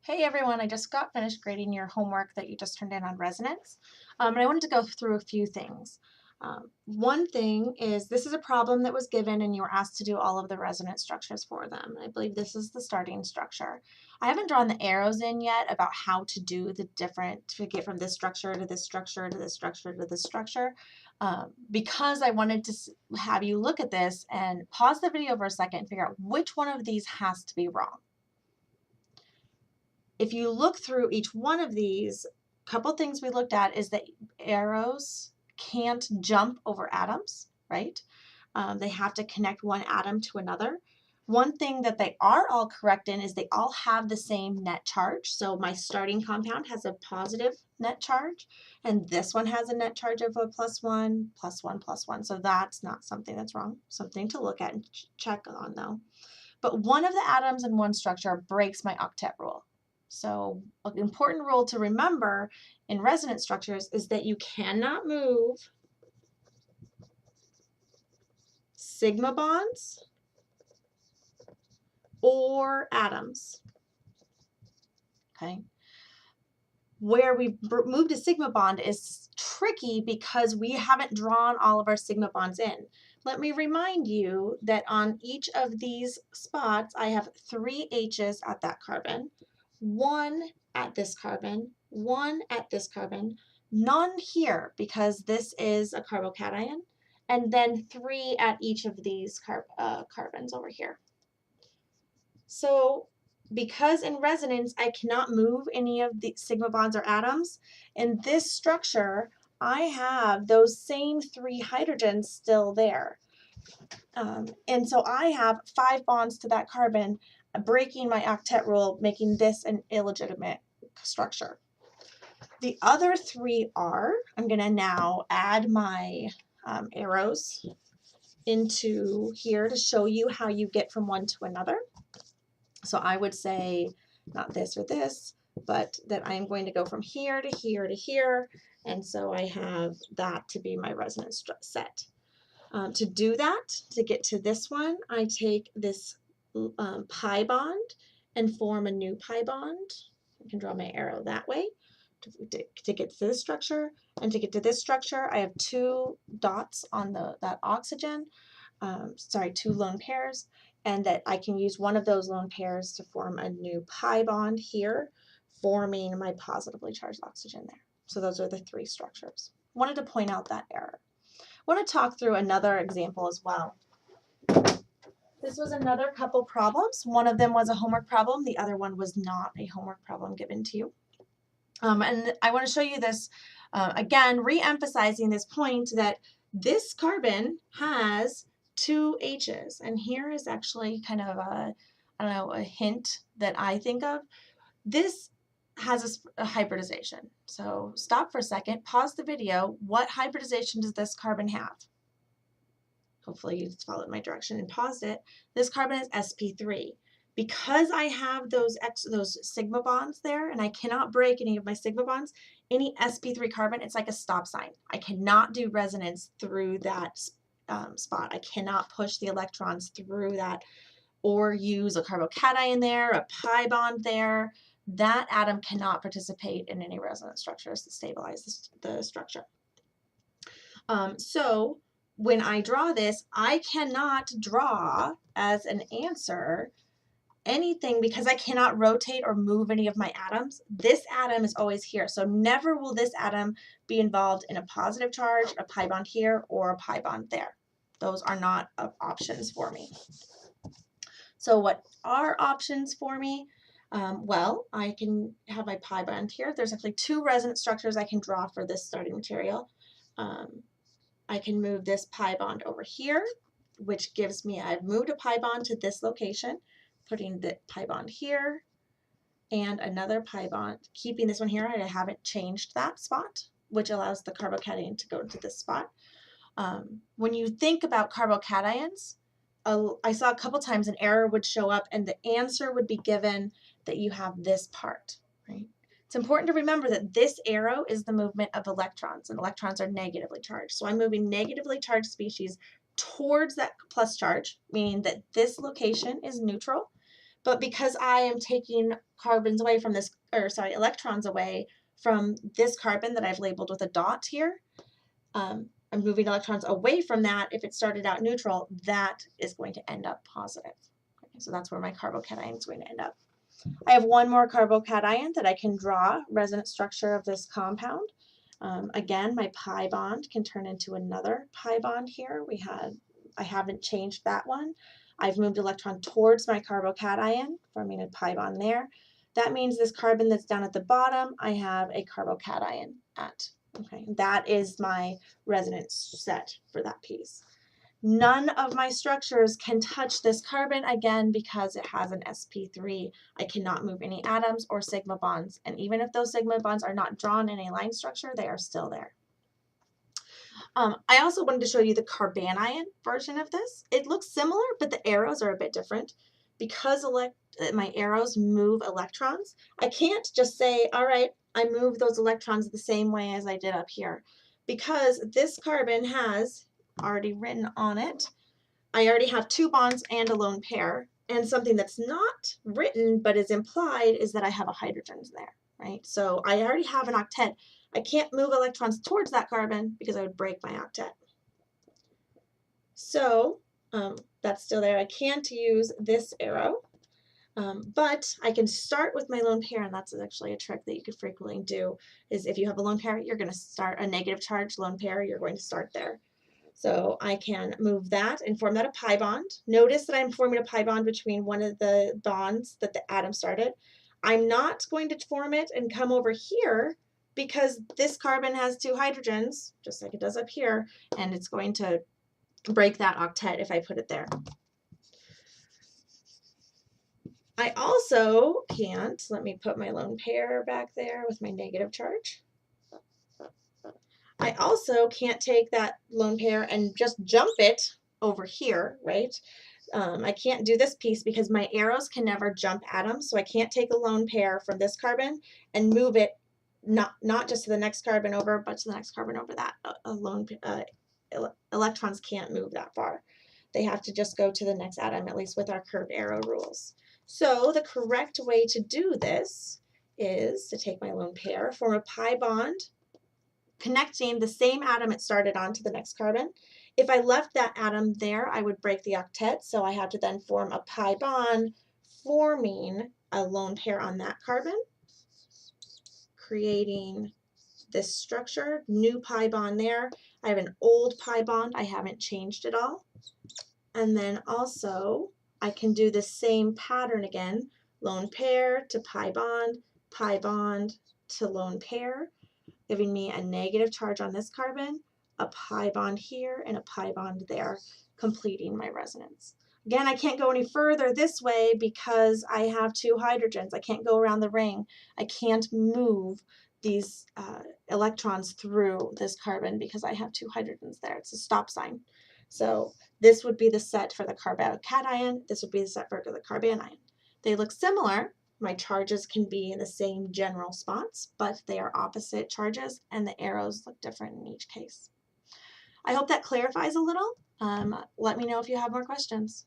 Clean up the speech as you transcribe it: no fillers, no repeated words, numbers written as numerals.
Hey everyone, I just got finished grading your homework that you just turned in on resonance. And I wanted to go through a few things. One thing is this is a problem that was given and you were asked to do all of the resonance structures for them. I believe this is the starting structure. I haven't drawn the arrows in yet about how to do the different, to get from this structure to this structure to this structure to this structure, because I wanted to have you look at this and pause the video for a second and figure out which one of these has to be wrong. If you look through each one of these, a couple things we looked at is that arrows can't jump over atoms, right? They have to connect one atom to another. One thing that they are all correct in is they all have the same net charge. So my starting compound has a positive net charge, and this one has a net charge of a +1, +1, +1. So that's not something that's wrong. Something to look at and check on though. But one of the atoms in one structure breaks my octet rule. So an important rule to remember in resonance structures is that you cannot move sigma bonds or atoms. Okay. Where we moved a sigma bond is tricky because we haven't drawn all of our sigma bonds in. Let me remind you that on each of these spots, I have 3 H's at that carbon, 1 at this carbon, 1 at this carbon, none here because this is a carbocation, and then 3 at each of these carbons over here. So because in resonance I cannot move any of the sigma bonds or atoms, in this structure I have those same 3 hydrogens still there. And so I have 5 bonds to that carbon, breaking my octet rule, making this an illegitimate structure. The other 3 are, I'm going to now add my arrows into here to show you how you get from one to another. So I would say not this or this, but that I am going to go from here to here to here. And so I have that to be my resonance set. To do that, to get to this one, I take this pi bond and form a new pi bond. I can draw my arrow that way to get to this structure. And to get to this structure, I have 2 dots on that oxygen, 2 lone pairs, and that I can use one of those lone pairs to form a new pi bond here, forming my positively charged oxygen there. So those are the 3 structures. Wanted to point out that error. I want to talk through another example as well. This was another couple problems. One of them was a homework problem. The other one was not a homework problem given to you. And I want to show you this, again, re-emphasizing this point that this carbon has 2 H's. And here is actually kind of a hint that I think of. This has a hybridization. So stop for a second, pause the video. What hybridization does this carbon have? Hopefully you followed my direction and paused it. This carbon is sp3. Because I have those sigma bonds there and I cannot break any of my sigma bonds, any sp3 carbon, it's like a stop sign. I cannot do resonance through that spot. I cannot push the electrons through that or use a carbocation there, a pi bond there. That atom cannot participate in any resonance structures to stabilize the structure. So when I draw this, I cannot draw as an answer anything because I cannot rotate or move any of my atoms. This atom is always here. So never will this atom be involved in a positive charge, a pi bond here, or a pi bond there. Those are not options for me. So what are options for me? Well, I can have my pi bond here. There's actually 2 resonance structures I can draw for this starting material. I can move this pi bond over here, which gives me, I've moved a pi bond to this location, putting the pi bond here, and another pi bond, keeping this one here. I haven't changed that spot, which allows the carbocation to go into this spot. When you think about carbocations, I saw a couple times an error would show up and the answer would be given that you have this part, right? It's important to remember that this arrow is the movement of electrons, and electrons are negatively charged. So I'm moving negatively charged species towards that plus charge, meaning that this location is neutral, But because I am taking carbons away from this, or sorry, electrons away from this carbon that I've labeled with a dot here, I'm moving electrons away from that. If it started out neutral, that is going to end up positive. Okay, so that's where my carbocation is going to end up. I have one more carbocation that I can draw, resonance structure of this compound. Again, my pi bond can turn into another pi bond here. I haven't changed that one. I've moved electron towards my carbocation, forming a pi bond there. That means this carbon that's down at the bottom, I have a carbocation at. Okay, that is my resonance set for that piece. None of my structures can touch this carbon again because it has an sp3. I cannot move any atoms or sigma bonds, and even if those sigma bonds are not drawn in a line structure, they are still there. I also wanted to show you the carbanion version of this. It looks similar, but the arrows are a bit different. Because my arrows move electrons, I can't just say, all right, I move those electrons the same way as I did up here. Because this carbon has already written on it, I already have 2 bonds and a lone pair. And something that's not written but is implied is that I have a hydrogens there, right? So I already have an octet. I can't move electrons towards that carbon because I would break my octet. So that's still there. I can't use this arrow, but I can start with my lone pair, and that's actually a trick that you could frequently do, is if you have a lone pair, you're going to start a negative charge lone pair, you're going to start there. So I can move that and form that a pi bond. Notice that I'm forming a pi bond between one of the bonds that the atom started. I'm not going to form it and come over here because this carbon has 2 hydrogens, just like it does up here, and it's going to break that octet if I put it there. I also can't, let me put my lone pair back there with my negative charge. I also can't take that lone pair and just jump it over here, right? I can't do this piece because my arrows can never jump atoms, so I can't take a lone pair from this carbon and move it not just to the next carbon over, but to the next carbon over that. Electrons can't move that far. They have to just go to the next atom, at least with our curved arrow rules. So the correct way to do this is to take my lone pair, form a pi bond, connecting the same atom it started on to the next carbon. If I left that atom there, I would break the octet, so I have to then form a pi bond, forming a lone pair on that carbon, creating this structure, new pi bond there. I have an old pi bond, I haven't changed at all. And then also, I can do the same pattern again, lone pair to pi bond to lone pair, giving me a negative charge on this carbon, a pi bond here, and a pi bond there, completing my resonance. Again, I can't go any further this way because I have 2 hydrogens. I can't go around the ring. I can't move these electrons through this carbon because I have 2 hydrogens there. It's a stop sign. So this would be the set for the carbocation. This would be the set for the carbanion. They look similar. My charges can be in the same general spots, but they are opposite charges and the arrows look different in each case. I hope that clarifies a little. Let me know if you have more questions.